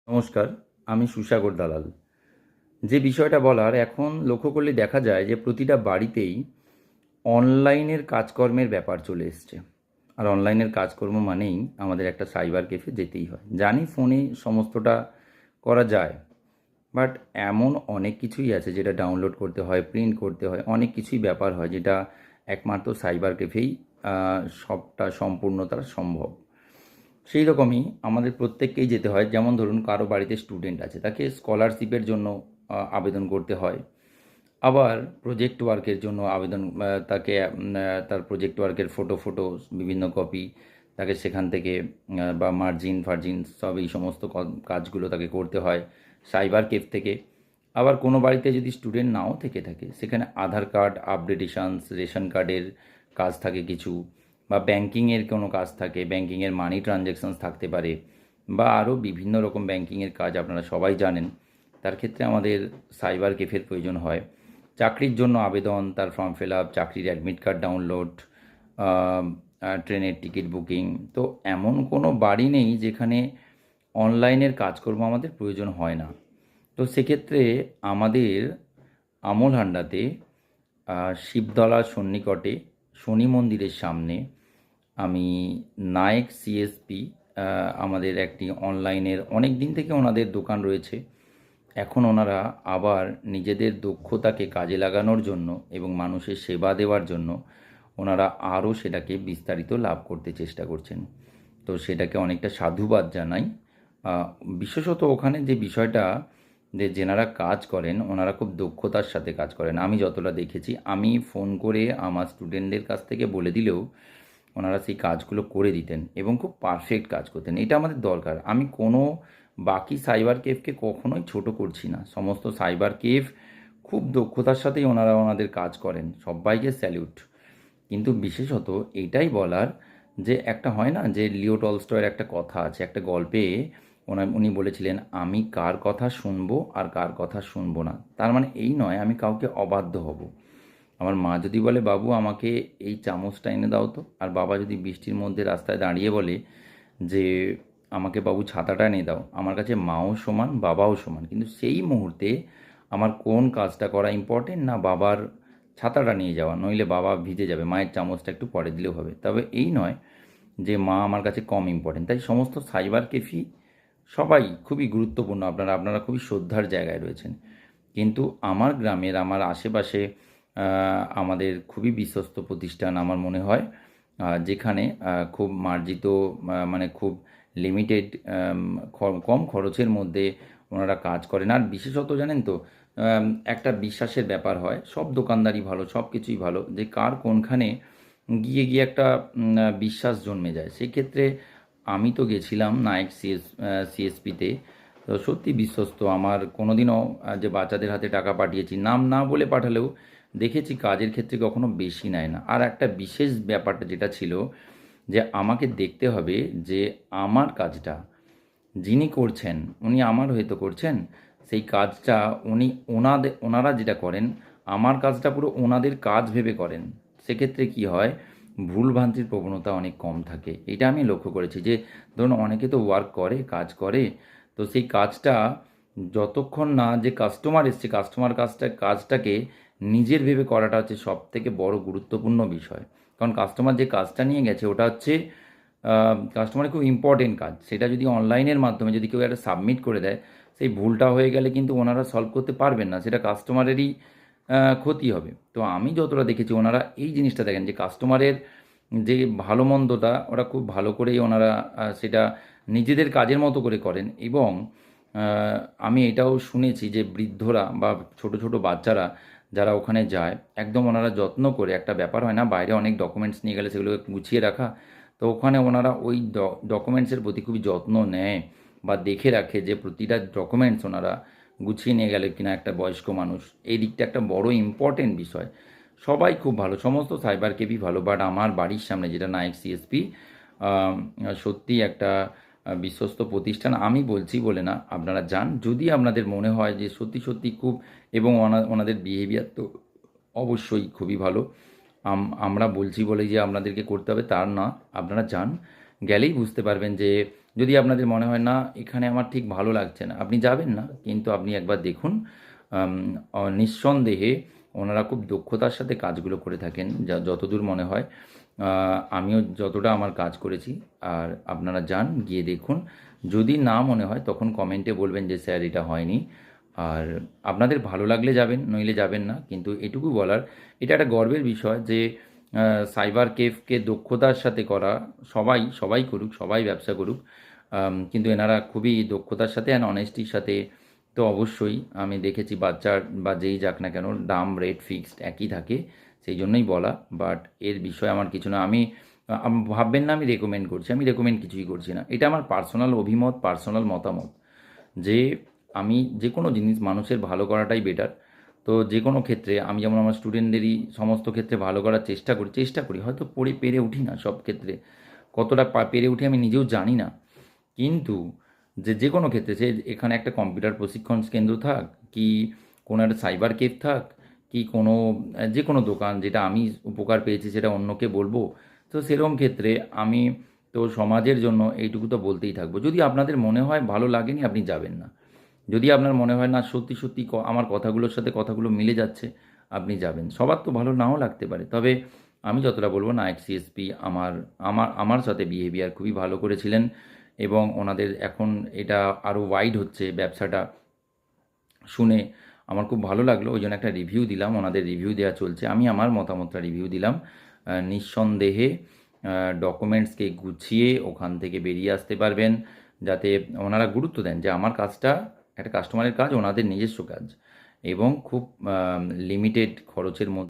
নমস্কার, আমি সুসাগর দালাল। যে বিষয়টা বলার, এখন লক্ষ্য করলে দেখা যায় যে প্রতিটা বাড়িতেই অনলাইনের কাজকর্মের ব্যাপার চলে এসছে। আর অনলাইনের কাজকর্ম মানেই আমাদের একটা সাইবার ক্যাফে যেতেই হয়। জানি ফোনে সমস্তটা করা যায়, বাট এমন অনেক কিছুই আছে যেটা ডাউনলোড করতে হয়, প্রিন্ট করতে হয়, অনেক কিছুই ব্যাপার হয় যেটা একমাত্র সাইবার ক্যাফেই সবটা সম্পূর্ণতা সম্ভব। সেই রকমই আমাদের প্রত্যেককেই যেতে হয়। যেমন ধরুন, কারো বাড়িতে স্টুডেন্ট আছে, তাকে স্কলারশিপের জন্য আবেদন করতে হয়। আবার প্রজেক্ট ওয়ার্কের জন্য আবেদন, তাকে তার প্রজেক্ট ওয়ার্কের ফটো বিভিন্ন কপি তাকে সেখান থেকে বা মার্জিন ফার্জিন সব এই সমস্ত কাজগুলো তাকে করতে হয় সাইবার কেফ থেকে। আবার কোনো বাড়িতে যদি স্টুডেন্ট নাও থেকে থাকে, সেখানে আধার কার্ড আপডেটেশনস, রেশন কার্ডের কাজ থাকে কিছু, বা ব্যাংকিংয়ের কোনো কাজ থাকে, ব্যাংকিংয়ের মানি ট্রানজ্যাকশানস থাকতে পারে, বা আরও বিভিন্ন রকম ব্যাংকিংয়ের কাজ আপনারা সবাই জানেন। তার ক্ষেত্রে আমাদের সাইবার ক্যাফের প্রয়োজন হয়। চাকরির জন্য আবেদন, তার ফর্ম ফিল আপ, চাকরির অ্যাডমিট কার্ড ডাউনলোড, ট্রেনের টিকিট বুকিং। তো এমন কোনো বাড়ি নেই যেখানে অনলাইনের কাজকর্ম আমাদের প্রয়োজন হয় না। তো সেক্ষেত্রে আমাদের আমল হান্ডাতে শিবতলা সন্নিকটে শনি মন্দিরের সামনে আমি নায়েক সিএসপি, আমাদের একটি অনলাইনের অনেক দিন থেকে ওনাদের দোকান রয়েছে। এখন ওনারা আবার নিজেদের দক্ষতাকে কাজে লাগানোর জন্য এবং মানুষের সেবা দেওয়ার জন্য ওনারা আরও সেটাকে বিস্তারিত লাভ করতে চেষ্টা করছেন। তো সেটাকে অনেকটা সাধুবাদ জানাই। বিশেষত ওখানে যে বিষয়টা, যে যেনারা কাজ করেন ওনারা খুব দক্ষতার সাথে কাজ করেন। আমি যতটা দেখেছি, আমি ফোন করে আমার স্টুডেন্টদের কাছ থেকে বলে দিলেও ওনারা সেই কাজগুলো করে দিতেন এবং খুব পারফেক্ট কাজ করতেন। এটা আমাদের দরকার। আমি কোনো বাকি সাইবার কেফকে কখনোই ছোট করছি না। সমস্ত সাইবার কেফ খুব দক্ষতার সাথেই ওনারা ওনাদের কাজ করেন, সবাইকে স্যালিউট। কিন্তু বিশেষত এটাই বলার, যে একটা হয় না, যে লিও টলস্টয়ের একটা কথা আছে, একটা গল্পে উনি বলেছিলেন, আমি কার কথা শুনবো আর কার কথা শুনবো না। তার মানে এই নয় আমি কাউকে অবাধ্য হব। আমার মা যদি বলে, বাবু আমাকে এই চামচটা এনে দাও তো, আর বাবা যদি বৃষ্টির মধ্যে রাস্তায় দাঁড়িয়ে বলে যে আমাকে বাবু ছাতাটা এনে দাও, আমার কাছে মাও সমান বাবাও সমান। কিন্তু সেই মুহূর্তে আমার কোন কাজটা করা ইম্পর্টেন্ট, না বাবার ছাতাটা নিয়ে যাওয়া, নইলে বাবা ভিজে যাবে, মায়ের চামচটা একটু পরে দিলেও হবে। তবে এই নয় যে মা আমার কাছে কম ইম্পর্টেন্ট। তাই সমস্ত সাইবার কেফি সবাই খুবই গুরুত্বপূর্ণ, আপনারা আপনারা খুবই শ্রদ্ধার জায়গায় রয়েছেন। কিন্তু আমার গ্রামের, আমার আশেপাশে আমাদের খুবই বিশ্বস্ত প্রতিষ্ঠান আমার মনে হয়, যেখানে খুব মার্জিত, মানে খুব লিমিটেড, কম খরচের মধ্যে ওনারা কাজ করেন। আর বিশেষত জানেন তো, একটা বিশ্বাসের ব্যাপার হয়। সব দোকানদারই ভালো, সব কিছুই ভালো, যে কার কোনখানে গিয়ে গিয়ে একটা বিশ্বাস জন্মে যায়। সেক্ষেত্রে আমি তো গেছিলাম নায়েক সিএসপিতে, তো সত্যি বিশ্বস্ত। আমার কোনোদিনও যে বাচ্চাদের হাতে টাকা পাঠিয়েছি, নাম না বলে পাঠালেও দেখেছি কাজের ক্ষেত্রে কখনো বেশি নেয় না। আর একটা বিশেষ ব্যাপারটা যেটা ছিল, যে আমাকে দেখতে হবে যে আমার কাজটা যিনি করছেন উনি আমার হয়তো করছেন, সেই কাজটা ওনারা যেটা করেন, আমার কাজটা পুরো ওনাদের কাজ ভেবে করেন। সেক্ষেত্রে কি হয়, ভুলভ্রান্তির প্রবণতা অনেক কম থাকে। এটা আমি লক্ষ্য করেছি। যে ধরুন, অনেকে তো ওয়ার্ক করে, কাজ করে, তো সেই কাজটা যতক্ষণ না যে কাস্টমার এসছে, কাজটাকে নিজের ভেবে করাটা হচ্ছে সব থেকে বড় গুরুত্বপূর্ণ বিষয়। কারণ কাস্টমার যে কাজটা নিয়ে গেছে ওটা হচ্ছে কাস্টমারের খুব ইম্পর্টেন্ট কাজ। সেটা যদি অনলাইনের মাধ্যমে যদি কেউ একটা সাবমিট করে দেয়, সেই ভুলটা হয়ে গেলে কিন্তু ওনারা সলভ করতে পারবেন না, সেটা কাস্টমারেরই ক্ষতি হবে। তো আমি যতটা দেখেছি, ওনারা এই জিনিসটা দেখেন যে কাস্টমারের যে ভালো মন্দটা ওরা খুব ভালো করেই ওনারা সেটা নিজেদের কাজের মতো করে করেন। এবং আমি এটাও শুনেছি যে বৃদ্ধরা বা ছোট ছোট বাচ্চারা যারা ওখানে যায়, একদম ওনারা যত্ন করে, একটা ব্যাপার হয় না, বাইরে অনেক ডকুমেন্টস নিয়ে গেলে সেগুলোকে গুছিয়ে রাখা, তো ওখানে ওনারা ওই ডকুমেন্টসের প্রতি খুবই যত্ন নেয় বা দেখে রাখে যে প্রতিটা ডকুমেন্টস ওনারা গুছিয়ে নিয়ে গেলে কিনা একটা বয়স্ক মানুষ। এই দিকটা একটা বড় ইম্পর্টেন্ট বিষয়। সবাই খুব ভালো, সমস্ত সাইবার কেফই ভালো, বাট আমার বাড়ির সামনে যেটা নায়েক সিএসপি, সত্যিই একটা বিশ্বস্ত প্রতিষ্ঠান। আমি বলছি বলে না, আপনারা যান যদি আপনাদের মনে হয় যে সত্যি সত্যি খুব, এবং ওনাদের বিহেভিয়ার তো অবশ্যই খুবই ভালো। আমরা বলছি বলে যে আপনাদেরকে করতে হবে তার না, আপনারা যান, গেলেই বুঝতে পারবেন যে যদি আপনাদের মনে হয় না এখানে আমার ঠিক ভালো লাগছে না, আপনি যাবেন না, কিন্তু আপনি একবার দেখুন। নিঃসন্দেহে ওনারা খুব দক্ষতার সাথে কাজগুলো করে থাকেন, যা যতদূর মনে হয়। আমিও যতটা আমার কাজ করেছি। আর আপনারা যান, গিয়ে দেখুন। যদি না মনে হয় তখন কমেন্টে বলবেন যে স্যার এটা হয়নি। আর আপনাদের ভালো লাগলে যাবেন, নইলে যাবেন না। কিন্তু এটুকু বলার, এটা একটা গর্বের বিষয় যে সাইবার কেফকে দক্ষতার সাথে করা। সবাই সবাই করুক, সবাই ব্যবসা করুক, কিন্তু এনারা খুবই দক্ষতার সাথে অ্যান্ড অনেস্টির সাথে। তো অবশ্যই আমি দেখেছি বাচ্চার বা যেই যাক না কেন, দাম রেট ফিক্সড একই থাকে, সেই জন্যই বলা। বাট এর বিষয়ে আমার কিছু না, আমি ভাববেন না আমি রেকমেন্ড করছি, আমি রেকমেন্ড কিছুই করছি না। এটা আমার পার্সোনাল অভিমত, পার্সোনাল মতামত, যে আমি যে কোনো জিনিস মানুষের ভালো করাটাই বেটার। তো যে কোনো ক্ষেত্রে আমি যেমন আমার স্টুডেন্টদেরই সমস্ত ক্ষেত্রে ভালো করার চেষ্টা করি, হয়তো পেরে উঠি না সব ক্ষেত্রে, কতটা পেরে উঠি আমি নিজেও জানি না। কিন্তু যে কোনো ক্ষেত্রে, সে এখানে একটা কম্পিউটার প্রশিক্ষণ কেন্দ্র থাক, কি কোনো একটা সাইবার কেফ থাক, কি কোনো যে কোনো দোকান, যেটা আমি উপকার পেয়েছি সেটা অন্যকে বলবো। তো সেরকম ক্ষেত্রে আমি তো সমাজের জন্য এইটুকু তো বলতেই থাকবো। যদি আপনাদের মনে হয় ভালো লাগেনি, আপনি যাবেন না। যদি আপনার মনে হয় না সত্যি সত্যি আমার কথাগুলোর সাথে কথাগুলো মিলে যাচ্ছে, আপনি যাবেন। সবার তো ভালো নাও লাগতে পারে, তবে আমি যতটা বলবো, নায়ক সিএসপি আমার আমার আমার সাথে বিহেভিয়ার খুবই ভালো করেছিলেন। এবং ওনাদের এখন এটা আরও ওয়াইড হচ্ছে ব্যবসাটা, শুনে আমার খুব ভালো লাগলো। ওই জন্য একটা রিভিউ দিলাম, ওনাদের রিভিউ দেওয়া চলছে, আমি আমার মতামতটা রিভিউ দিলাম। নিঃসন্দেহে ডকুমেন্টসকে গুছিয়ে ওখান থেকে বেরিয়ে আসতে পারবেন, যাতে ওনারা গুরুত্ব দেন যে আমার কাজটা একটা কাস্টমারের কাজ, ওনাদের নিজস্ব কাজ, এবং খুব লিমিটেড খরচের মধ্যে